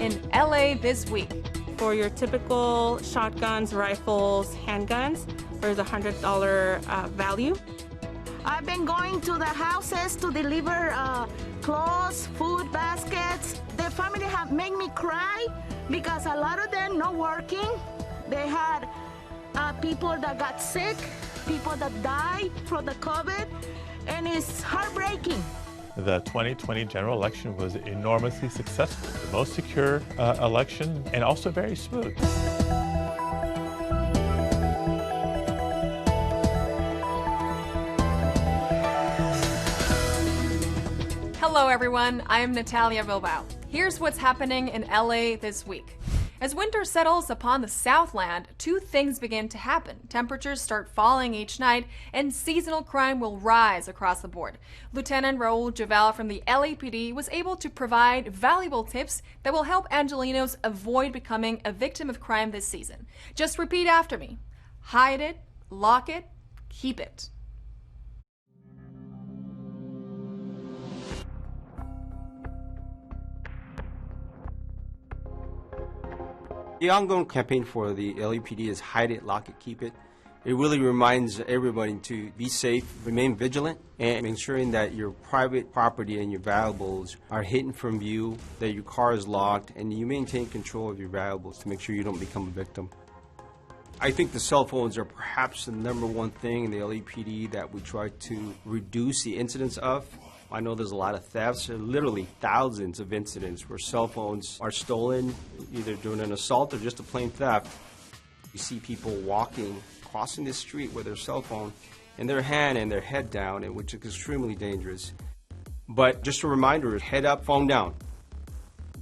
in LA this week. For your typical shotguns, rifles, handguns, there's a $100 value. I've been going to the houses to deliver clothes, food baskets. The family have made me cry because a lot of them not working. They had people that got sick, people that died from the COVID, and it's heartbreaking. The 2020 general election was enormously successful, the most secure election, and also very smooth. Hello everyone, I'm Natalia Bilbao. Here's what's happening in LA this week. As winter settles upon the Southland, two things begin to happen. Temperatures start falling each night, and seasonal crime will rise across the board. Lieutenant Raul Javel from the LAPD was able to provide valuable tips that will help Angelinos avoid becoming a victim of crime this season. Just repeat after me. Hide it, lock it, keep it. The ongoing campaign for the LAPD is hide it, lock it, keep it. It really reminds everybody to be safe, remain vigilant, and ensuring that your private property and your valuables are hidden from view, that your car is locked, and you maintain control of your valuables to make sure you don't become a victim. I think the cell phones are perhaps the number one thing in the LAPD that we try to reduce the incidence of. I know there's a lot of thefts, literally thousands of incidents where cell phones are stolen, either during an assault or just a plain theft. You see people walking, crossing the street with their cell phone in their hand and their head down, which is extremely dangerous. But just a reminder, head up, phone down.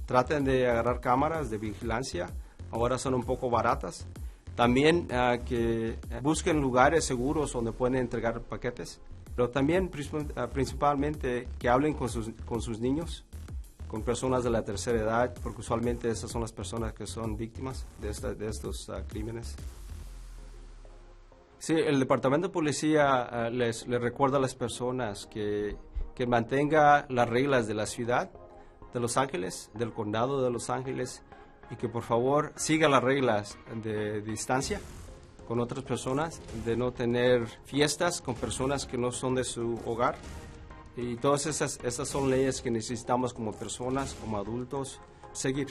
Traten de agarrar cámaras de vigilancia, ahora son un poco baratas. También que busquen lugares seguros donde pueden entregar paquetes. Pero también principalmente que hablen con sus niños, con personas de la tercera edad, porque usualmente esas son las personas que son víctimas de estos crímenes. Sí, el Departamento de Policía les recuerda a las personas que mantenga las reglas de la ciudad de Los Ángeles, del condado de Los Ángeles, y que por favor siga las reglas de distancia con otras personas, de no tener fiestas con personas que no son de su hogar. Y todas esas son leyes que necesitamos como personas, como adultos, seguir.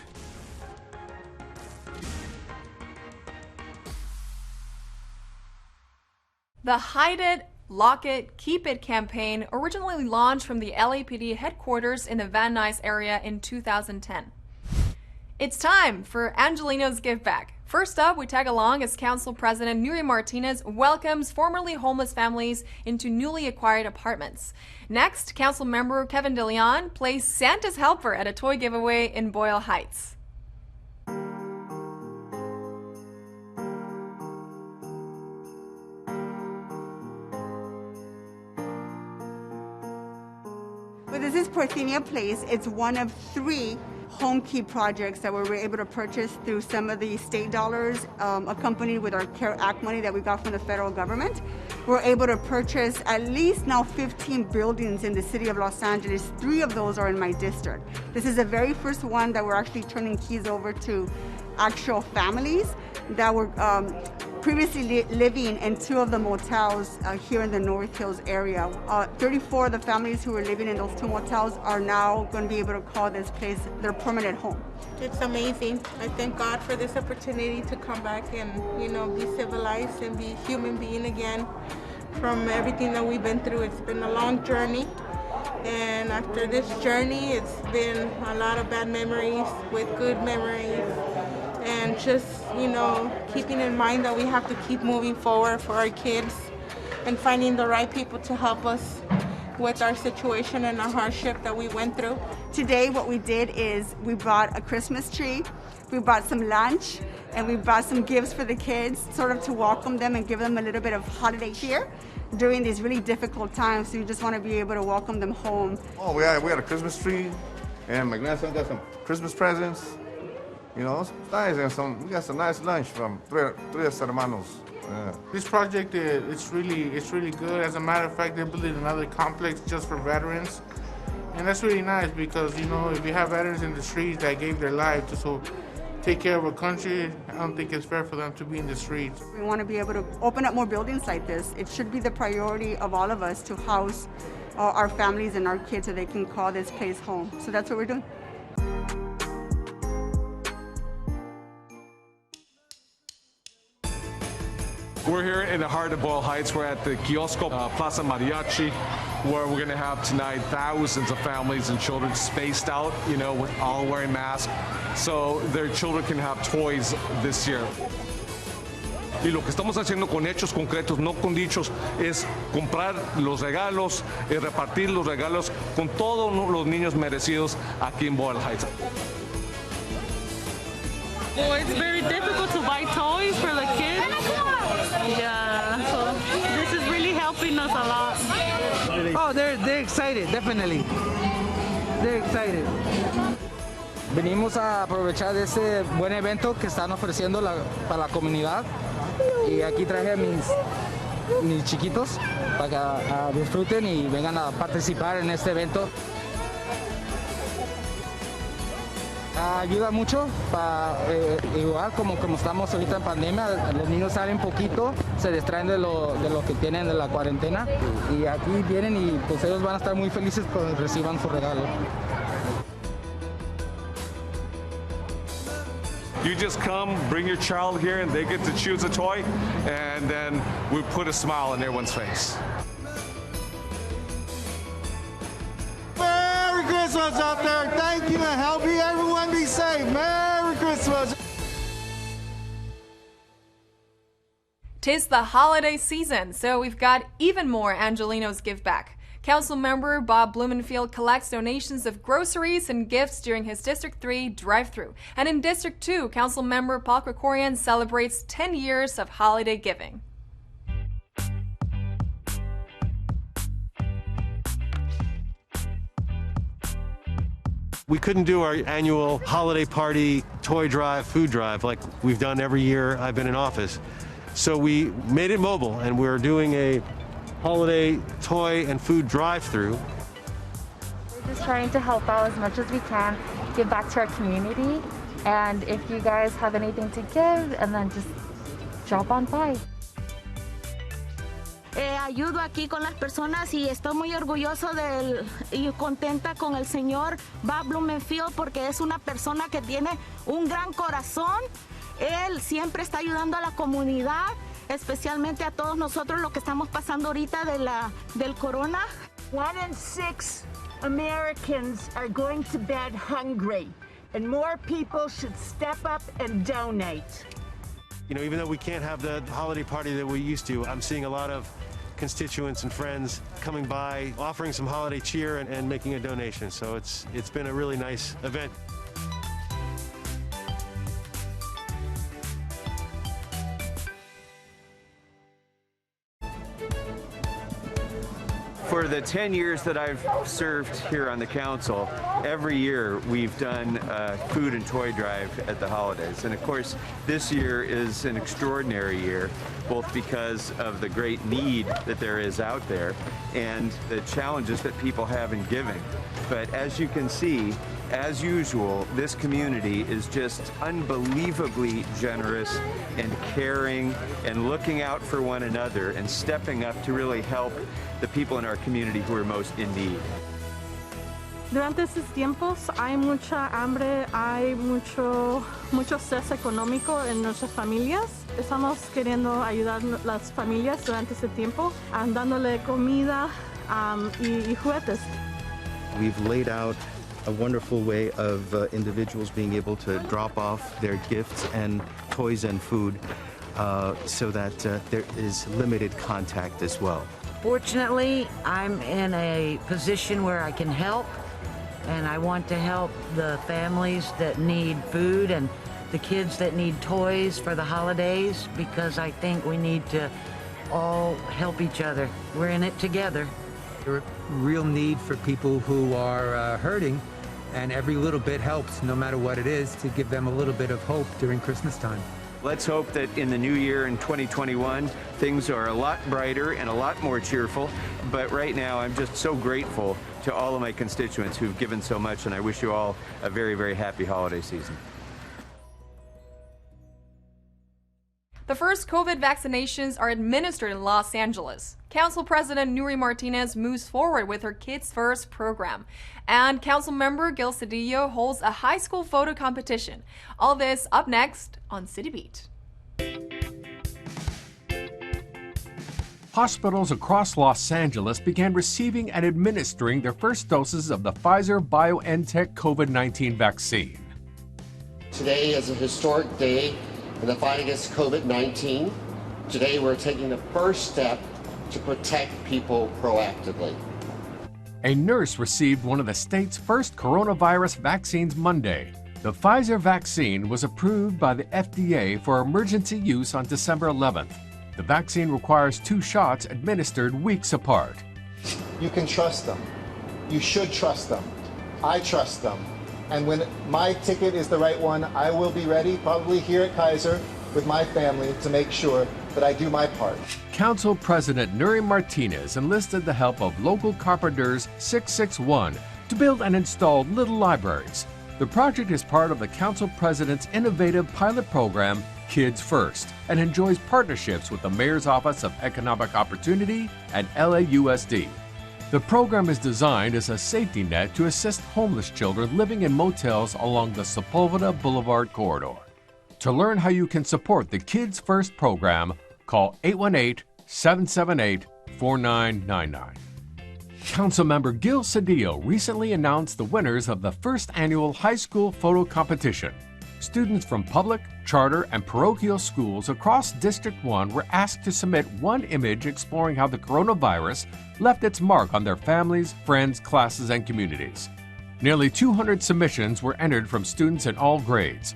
The Hide It, Lock It, Keep It campaign originally launched from the LAPD headquarters in the Van Nuys area in 2010. It's time for Angelinos Give Back. First up, we tag along as Council President Nuri Martinez welcomes formerly homeless families into newly acquired apartments. Next, Council Member Kevin DeLeon plays Santa's Helper at a toy giveaway in Boyle Heights. Well, this is Porcinia Place. It's one of 3 home key projects that we were able to purchase through some of the state dollars, accompanied with our CARE Act money that we got from the federal government. We're able to purchase at least now 15 buildings in the city of Los Angeles. 3 of those are in my district. This is the very first one that we're actually turning keys over to actual families that were previously living in 2 of the motels here in the North Hills area. 34 of the families who were living in those 2 motels are now going to be able to call this place their permanent home. It's amazing. I thank God for this opportunity to come back and, be civilized and be a human being again from everything that we've been through. It's been a long journey. And after this journey, it's been a lot of bad memories with good memories. And just, keeping in mind that we have to keep moving forward for our kids and finding the right people to help us with our situation and our hardship that we went through. Today, what we did is we brought a Christmas tree, we brought some lunch, and we brought some gifts for the kids, sort of to welcome them and give them a little bit of holiday cheer during these really difficult times. So we just want to be able to welcome them home. Oh, we had a Christmas tree, and my grandson got some Christmas presents. It's nice, and we got some nice lunch from tres hermanos. This project, it's really good. As a matter of fact, they're building another complex just for veterans, And that's really nice because, you know, if you have veterans in the streets that gave their life to so take care of a country, I don't think it's fair for them to be in the streets. We want to be able to open up more buildings like this. It should be the priority of all of us to house our families and our kids so they can call this place home. So that's what we're doing. We're here in the heart of Boyle Heights. We're at the Kiosco Plaza Mariachi, where we're going to have tonight thousands of families and children spaced out, you know, with all wearing masks, so their children can have toys this year. Y lo que estamos haciendo con hechos concretos, no con dichos, es comprar los regalos y repartir los regalos con todos los niños merecidos aquí en Boyle Heights. Well, it's very difficult to buy toys for the kids. Yeah, so this is really helping us a lot. Oh, they're excited, definitely. They're excited. Venimos a aprovechar de este buen evento que están ofreciendo para la comunidad. Y aquí traje a mis chiquitos para que disfruten y vengan a participar en este evento. Ayuda mucho, igual como estamos ahorita en pandemia, los niños salen poquito, se distraen de lo que tienen de la cuarentena y aquí vienen y pues ellos van a estar muy felices cuando reciban su regalo. You just come, bring your child here, and they get to choose a toy, and then we put a smile on everyone's face. Merry Christmas out there. Thank you and help you everyone be safe. Merry Christmas. 'Tis the holiday season, so we've got even more Angelinos Give Back. Council member Bob Blumenfield collects donations of groceries and gifts during his District 3 drive-thru. And in District 2, Council member Paul Krikorian celebrates 10 years of holiday giving. We couldn't do our annual holiday party, toy drive, food drive like we've done every year I've been in office. So we made it mobile, and we're doing a holiday toy and food drive-through. We're just trying to help out as much as we can, give back to our community, and if you guys have anything to give, and then just drop on by. Ayudo aquí con las personas y estoy muy orgulloso y contenta con el señor Bob Blumenfield porque es una persona que tiene un gran corazón. Él siempre está ayudando a la comunidad, especialmente a todos nosotros lo que estamos pasando ahorita del corona. 1 in 6 Americans are going to bed hungry, and more people should step up and donate. You know, even though we can't have the holiday party that we used to, I'm seeing a lot of constituents and friends coming by, offering some holiday cheer and making a donation. So it's been a really nice event. For the 10 years that I've served here on the council, every year we've done a food and toy drive at the holidays. And of course, this year is an extraordinary year, both because of the great need that there is out there and the challenges that people have in giving. But as you can see, as usual, this community is just unbelievably generous and caring and looking out for one another and stepping up to really help the people in our community who are most in need. Durante estos tiempos hay mucha hambre, hay mucho estrés económico en nuestras familias. Estamos queriendo ayudar a las familias durante este tiempo, dándole comida y juguetes. We've laid out a wonderful way of individuals being able to drop off their gifts and toys and food so that there is limited contact as well. Fortunately, I'm in a position where I can help, and I want to help the families that need food and the kids that need toys for the holidays, because I think we need to all help each other. We're in it together. There's real need for people who are hurting, and every little bit helps, no matter what it is, to give them a little bit of hope during Christmas time. Let's hope that in the new year in 2021, things are a lot brighter and a lot more cheerful. But right now, I'm just so grateful to all of my constituents who've given so much, and I wish you all a very, very happy holiday season. The first COVID vaccinations are administered in Los Angeles. Council President Nuri Martinez moves forward with her Kids First program. And Council Member Gil Cedillo holds a high school photo competition. All this up next on City Beat. Hospitals across Los Angeles began receiving and administering their first doses of the Pfizer-BioNTech COVID-19 vaccine. Today is a historic day in the fight against COVID-19. Today we're taking the first step to protect people proactively. A nurse received one of the state's first coronavirus vaccines Monday. The Pfizer vaccine was approved by the FDA for emergency use on December 11th. The vaccine requires 2 shots administered weeks apart. You can trust them. You should trust them. I trust them. And when my ticket is the right one, I will be ready, probably here at Kaiser, with my family to make sure that I do my part. Council President Nuri Martinez enlisted the help of local carpenters 661 to build and install little libraries. The project is part of the Council President's innovative pilot program, Kids First, and enjoys partnerships with the Mayor's Office of Economic Opportunity and LAUSD. The program is designed as a safety net to assist homeless children living in motels along the Sepulveda Boulevard corridor. To learn how you can support the Kids First program, call 818-778-4999. Councilmember Gil Cedillo recently announced the winners of the first annual high school photo competition. Students from public, charter, and parochial schools across District 1 were asked to submit one image exploring how the coronavirus left its mark on their families, friends, classes, and communities. Nearly 200 submissions were entered from students in all grades.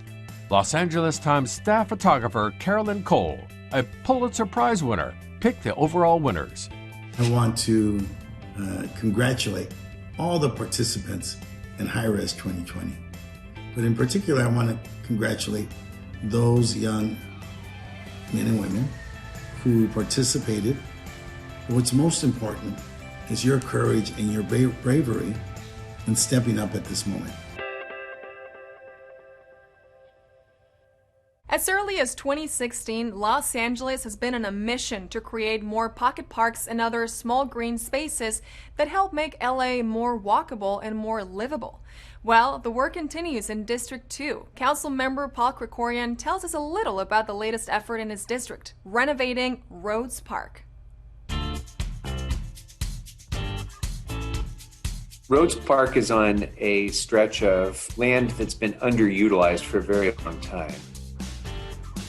Los Angeles Times staff photographer Carolyn Cole, a Pulitzer Prize winner, picked the overall winners. I want to congratulate all the participants in Hi-Res 2020. But in particular, I want to congratulate those young men and women who participated. What's most important is your courage and your bravery in stepping up at this moment. As early as 2016, Los Angeles has been on a mission to create more pocket parks and other small green spaces that help make LA more walkable and more livable. Well, the work continues in District 2. Council member Paul Krikorian tells us a little about the latest effort in his district, renovating Rhodes Park. Rhodes Park is on a stretch of land that's been underutilized for a very long time.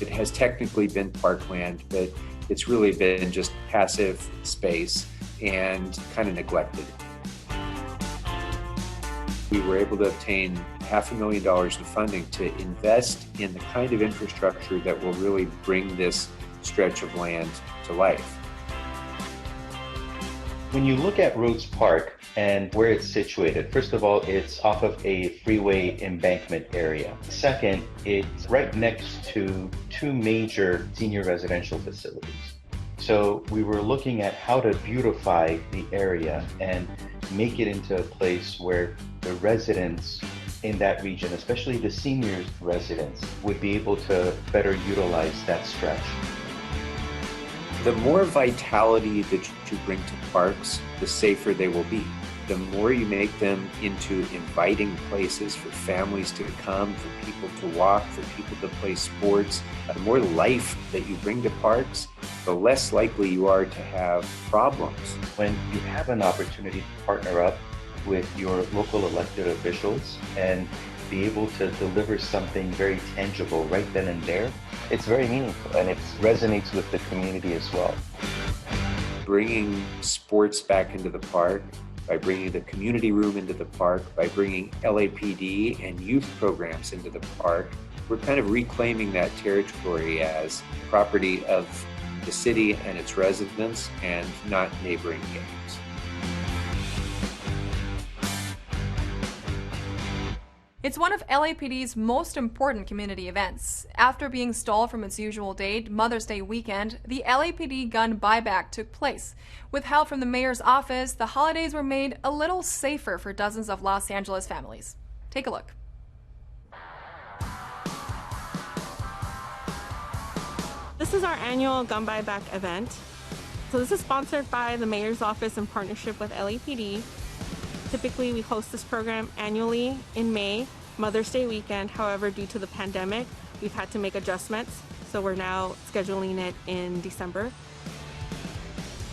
It has technically been parkland, but it's really been just passive space and kind of neglected. We were able to obtain $500,000 in funding to invest in the kind of infrastructure that will really bring this stretch of land to life. When you look at Rhodes Park and where it's situated, first of all, it's off of a freeway embankment area. Second, it's right next to 2 major senior residential facilities. So we were looking at how to beautify the area and make it into a place where the residents in that region, especially the senior residents, would be able to better utilize that stretch. The more vitality that you bring to parks, the safer they will be. The more you make them into inviting places for families to come, for people to walk, for people to play sports, the more life that you bring to parks, the less likely you are to have problems. When you have an opportunity to partner up with your local elected officials and be able to deliver something very tangible right then and there, it's very meaningful and it resonates with the community as well. Bringing sports back into the park, by bringing the community room into the park, by bringing LAPD and youth programs into the park, we're kind of reclaiming that territory as property of the city and its residents and not neighboring games. It's one of LAPD's most important community events. After being stalled from its usual date, Mother's Day weekend, the LAPD gun buyback took place. With help from the mayor's office, the holidays were made a little safer for dozens of Los Angeles families. Take a look. This is our annual gun buyback event. So this is sponsored by the mayor's office in partnership with LAPD. Typically, we host this program annually in May, Mother's Day weekend. However, due to the pandemic, we've had to make adjustments. So we're now scheduling it in December.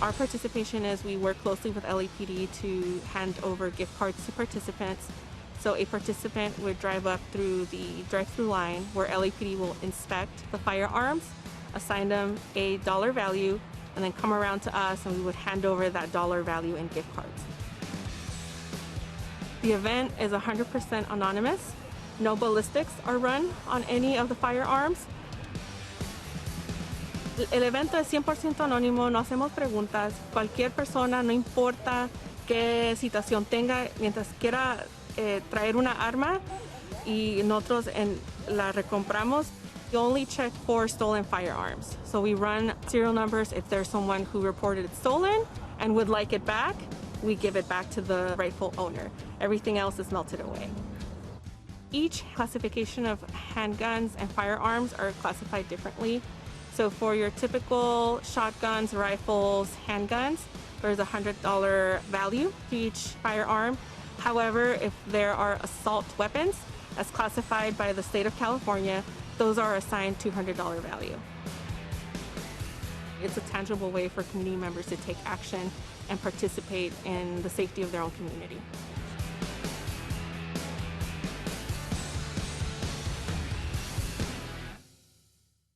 Our participation is we work closely with LAPD to hand over gift cards to participants. So a participant would drive up through the drive-through line where LAPD will inspect the firearms, assign them a dollar value, and then come around to us and we would hand over that dollar value in gift cards. The event is 100% anonymous. No ballistics are run on any of the firearms. El evento es 100% anónimo, no hacemos preguntas. Cualquier persona, no importa qué situación tenga, mientras quiera traer una arma y nosotros la recompramos, we only check for stolen firearms. So we run serial numbers. If there's someone who reported it stolen and would like it back, we give it back to the rightful owner. Everything else is melted away. Each classification of handguns and firearms are classified differently. So for your typical shotguns, rifles, handguns, there's a $100 value to each firearm. However, if there are assault weapons, as classified by the state of California, those are assigned $200 value. It's a tangible way for community members to take action and participate in the safety of their own community.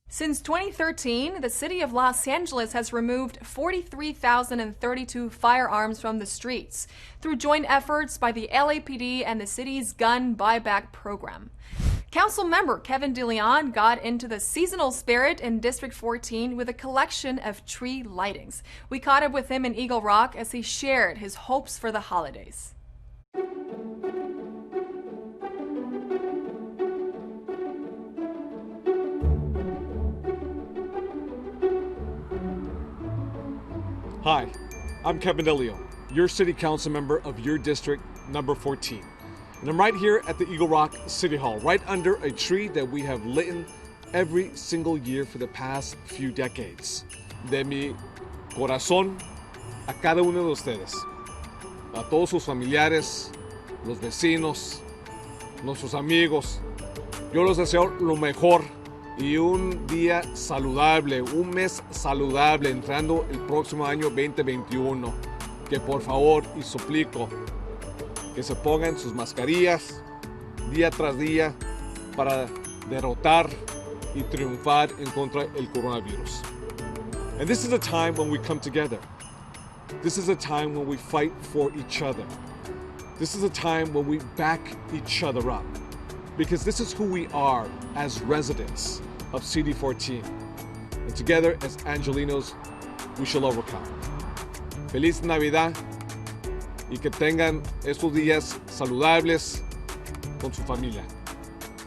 Since 2013, the city of Los Angeles has removed 43,032 firearms from the streets through joint efforts by the LAPD and the city's gun buyback program. Council member Kevin DeLeon got into the seasonal spirit in District 14 with a collection of tree lightings. We caught up with him in Eagle Rock as he shared his hopes for the holidays. Hi, I'm Kevin DeLeon, your city council member of your district, number 14. And I'm right here at the Eagle Rock City Hall, right under a tree that we have lit every single year for the past few decades. De mi corazón a cada uno de ustedes, a todos sus familiares, los vecinos, nuestros amigos. Yo les deseo lo mejor y un día saludable, un mes saludable entrando el próximo año 2021. Que por favor y suplico que se pongan sus mascarillas día tras día para derrotar y triunfar en contra del coronavirus. And this is a time when we come together. This is a time when we fight for each other. This is a time when we back each other up. Because this is who we are as residents of CD14. And together as Angelinos, we shall overcome. Feliz Navidad y que tengan estos días saludables con su familia.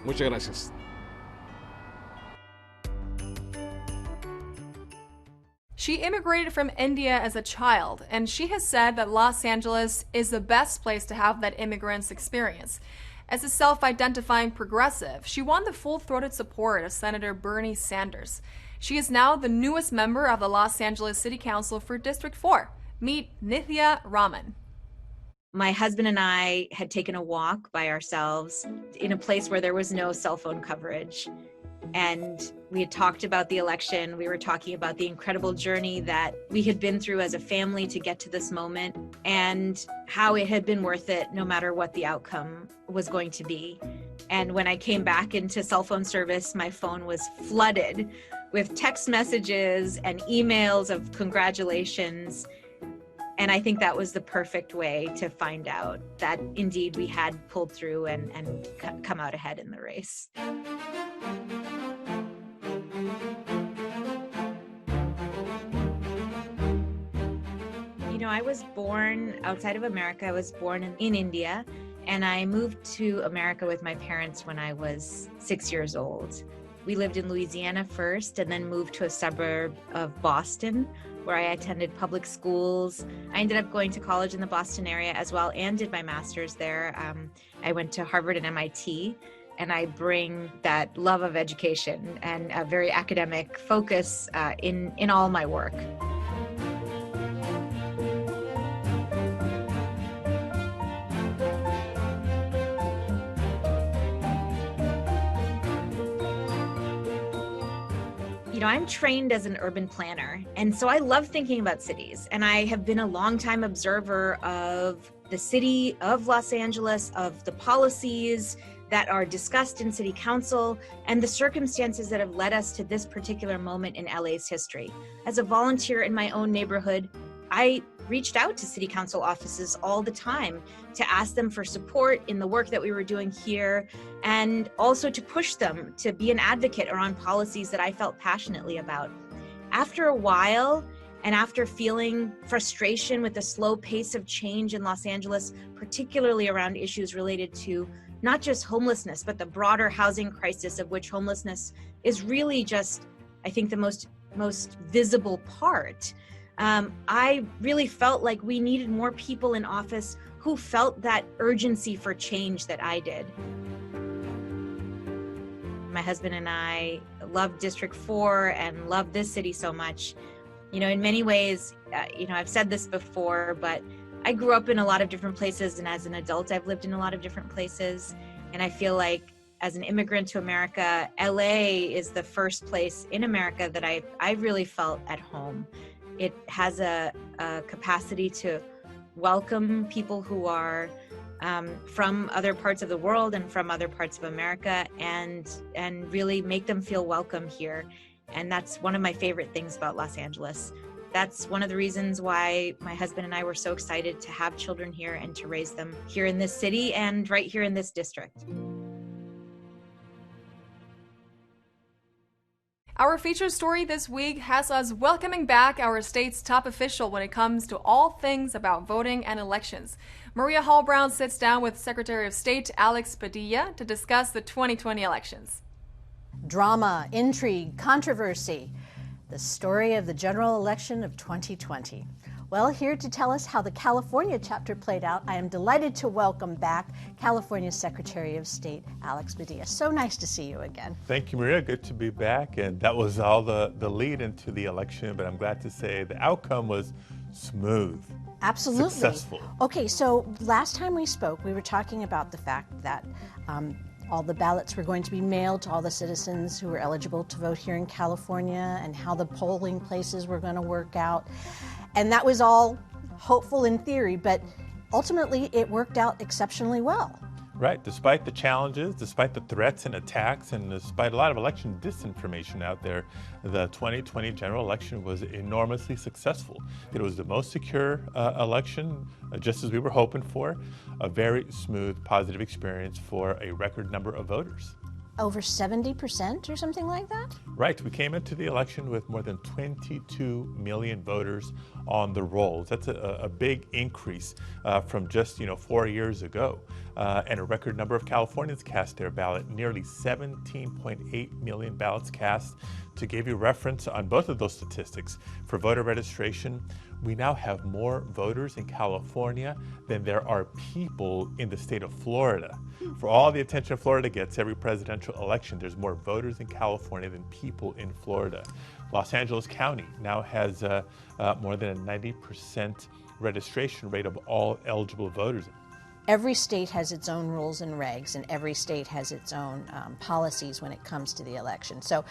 Muchas gracias. She immigrated from India as a child, and she has said that Los Angeles is the best place to have that immigrant's experience. As a self-identifying progressive, she won the full-throated support of Senator Bernie Sanders. She is now the newest member of the Los Angeles City Council for District 4. Meet Nihitarahman. My husband and I had taken a walk by ourselves in a place where there was no cell phone coverage. And we had talked about the election. We were talking about the incredible journey that we had been through as a family to get to this moment and how it had been worth it no matter what the outcome was going to be. And when I came back into cell phone service, my phone was flooded with text messages and emails of congratulations. And I think that was the perfect way to find out that indeed we had pulled through and come out ahead in the race. You know, I was born outside of America. I was born in India, And I moved to America with my parents when I was 6 years old. We lived in Louisiana first and then moved to a suburb of Boston, where I attended public schools. I ended up going to college in the Boston area as well and did my master's there. I went to Harvard and MIT, and I bring that love of education and a very academic focus in all my work. You know, I'm trained as an urban planner, and so I love thinking about cities. And I have been a longtime observer of the city of Los Angeles, of the policies that are discussed in city council, and the circumstances that have led us to this particular moment in LA's history. As a volunteer in my own neighborhood, I reached out to city council offices all the time to ask them for support in the work that we were doing here, and also to push them to be an advocate around policies that I felt passionately about. After a while, and after feeling frustration with the slow pace of change in Los Angeles, particularly around issues related to not just homelessness, but the broader housing crisis, of which homelessness is really just, I think, the most visible part. I really felt like we needed more people in office who felt that urgency for change that I did. My husband and I love District 4 and love this city so much. You know, in many ways, I've said this before, but I grew up in a lot of different places, and as an adult, I've lived in a lot of different places. And I feel like as an immigrant to America, LA is the first place in America that I really felt at home. It has a capacity to welcome people who are from other parts of the world and from other parts of America, and really make them feel welcome here. And that's one of my favorite things about Los Angeles. That's one of the reasons why my husband and I were so excited to have children here and to raise them here in this city and right here in this district. Our feature story this week has us welcoming back our state's top official when it comes to all things about voting and elections. Maria Hall-Brown sits down with Secretary of State Alex Padilla to discuss the 2020 elections. Drama, intrigue, controversy. The story of the general election of 2020. Well, here to tell us how the California chapter played out, I am delighted to welcome back California Secretary of State Alex Padilla. So nice to see you again. Thank you, Maria. Good to be back. And that was all the lead into the election, but I'm glad to say the outcome was smooth. Absolutely. Successful. Okay, so last time we spoke, we were talking about the fact that all the ballots were going to be mailed to all the citizens who were eligible to vote here in California, and how the polling places were going to work out. And that was all hopeful in theory, but ultimately it worked out exceptionally well. Right. Despite the challenges, despite the threats and attacks, and despite a lot of election disinformation out there, the 2020 general election was enormously successful. It was the most secure election, just as we were hoping for. A very smooth, positive experience for a record number of voters. Over 70% or something like that? Right. We came into the election with more than 22 million voters on the rolls. That's a big increase from just 4 years ago. And a record number of Californians cast their ballot, nearly 17.8 million ballots cast. To give you reference on both of those statistics, for voter registration, we now have more voters in California than there are people in the state of Florida. For all the attention Florida gets every presidential election, there's more voters in California than people in Florida. Los Angeles County now has more than a 90% registration rate of all eligible voters. Every state has its own rules and regs, and every state has its own policies when it comes to the election. So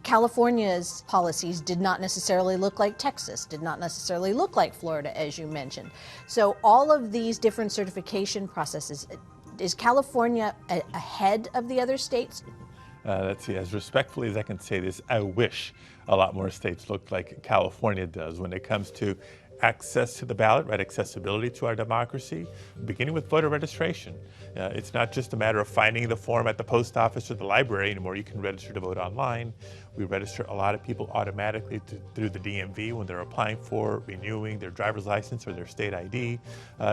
California's policies did not necessarily look like Texas, did not necessarily look like Florida, as you mentioned. So all of these different certification processes, is California ahead of the other states? Let's see, as respectfully as I can say this, I wish a lot more states looked like California does when it comes to access to the ballot, right? Accessibility to our democracy, beginning with voter registration. It's not just a matter of finding the form at the post office or the library anymore. You can register to vote online. We register a lot of people automatically through the DMV when they're applying for, renewing their driver's license or their state ID.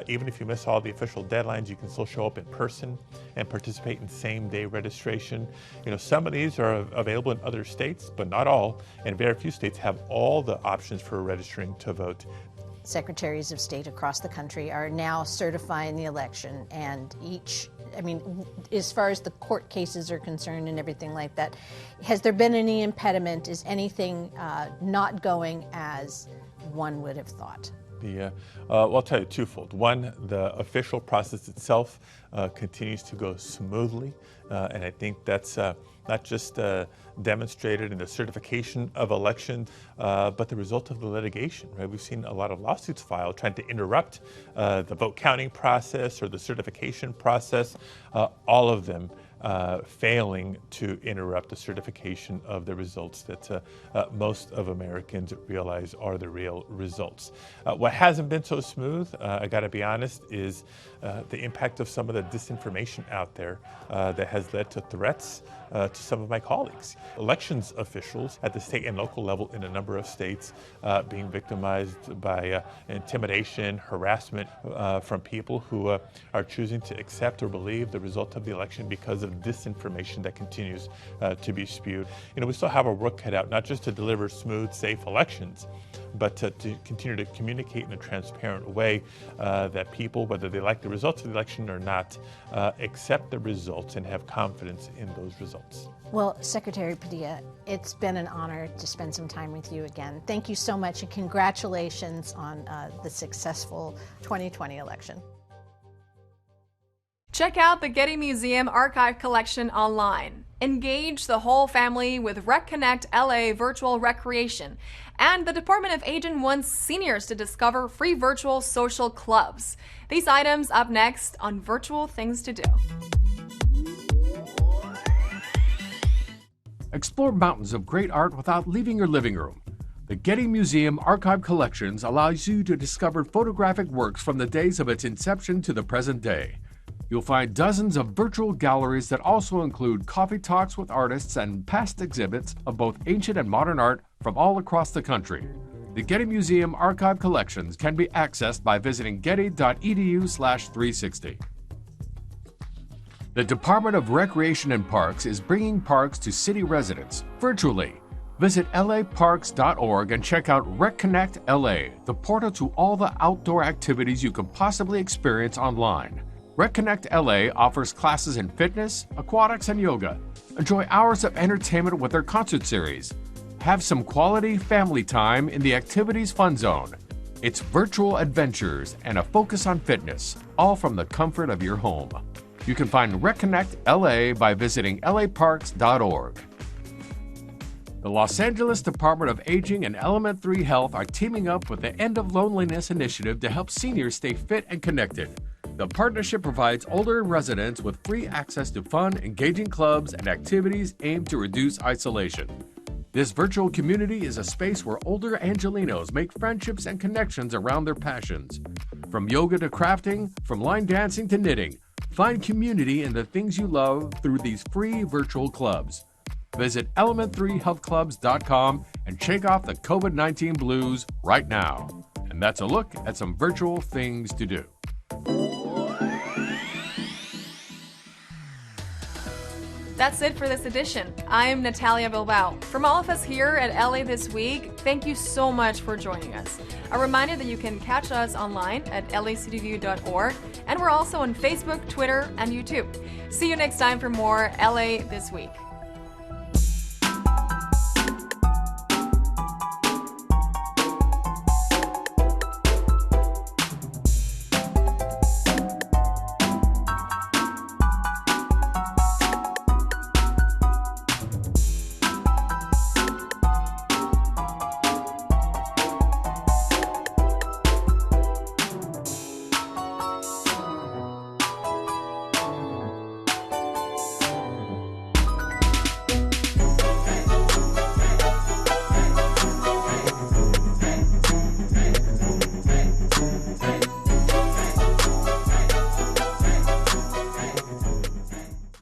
Even if you miss all the official deadlines, you can still show up in person and participate in same-day registration. Some of these are available in other states, but not all, and very few states have all the options for registering to vote. Secretaries of state across the country are now certifying the election, and as far as the court cases are concerned and everything like that, has there been any impediment? Is anything not going as one would have thought? Well, I'll tell you twofold. One, the official process itself continues to go smoothly, and I think that's not just demonstrated in the certification of elections, but the result of the litigation, right? We've seen a lot of lawsuits filed trying to interrupt the vote counting process or the certification process, all of them failing to interrupt the certification of the results that most of Americans realize are the real results. What hasn't been so smooth, I gotta be honest, is the impact of some of the disinformation out there that has led to threats to some of my colleagues. Elections officials at the state and local level in a number of states being victimized by intimidation, harassment from people who are choosing to accept or believe the result of the election because of disinformation that continues to be spewed. We still have our work cut out, not just to deliver smooth, safe elections, but to continue to communicate in a transparent way that people, whether they like the results of the election or not, accept the results and have confidence in those results. Well, Secretary Padilla, it's been an honor to spend some time with you again. Thank you so much, and congratulations on the successful 2020 election. Check out the Getty Museum Archive Collection online. Engage the whole family with RecConnect LA Virtual Recreation, and the Department of Aging wants seniors to discover free virtual social clubs. These items up next on Virtual Things to Do. Explore mountains of great art without leaving your living room. The Getty Museum Archive Collections allows you to discover photographic works from the days of its inception to the present day. You'll find dozens of virtual galleries that also include coffee talks with artists and past exhibits of both ancient and modern art from all across the country. The Getty Museum Archive Collections can be accessed by visiting getty.edu/360. The Department of Recreation and Parks is bringing parks to city residents virtually. Visit laparks.org and check out RecConnect LA, the portal to all the outdoor activities you can possibly experience online. RecConnect LA offers classes in fitness, aquatics, and yoga. Enjoy hours of entertainment with their concert series. Have some quality family time in the Activities Fun Zone. It's virtual adventures and a focus on fitness, all from the comfort of your home. You can find RecConnect LA by visiting laparks.org. The Los Angeles Department of Aging and Element 3 Health are teaming up with the End of Loneliness initiative to help seniors stay fit and connected. The partnership provides older residents with free access to fun, engaging clubs and activities aimed to reduce isolation. This virtual community is a space where older Angelinos make friendships and connections around their passions. From yoga to crafting, from line dancing to knitting, find community in the things you love through these free virtual clubs. Visit element3healthclubs.com and shake off the COVID-19 blues right now. And that's a look at some virtual things to do. That's it for this edition. I'm Natalia Bilbao. From all of us here at LA This Week, thank you so much for joining us. A reminder that you can catch us online at lacitywiew.org, and we're also on Facebook, Twitter, and YouTube. See you next time for more LA This Week.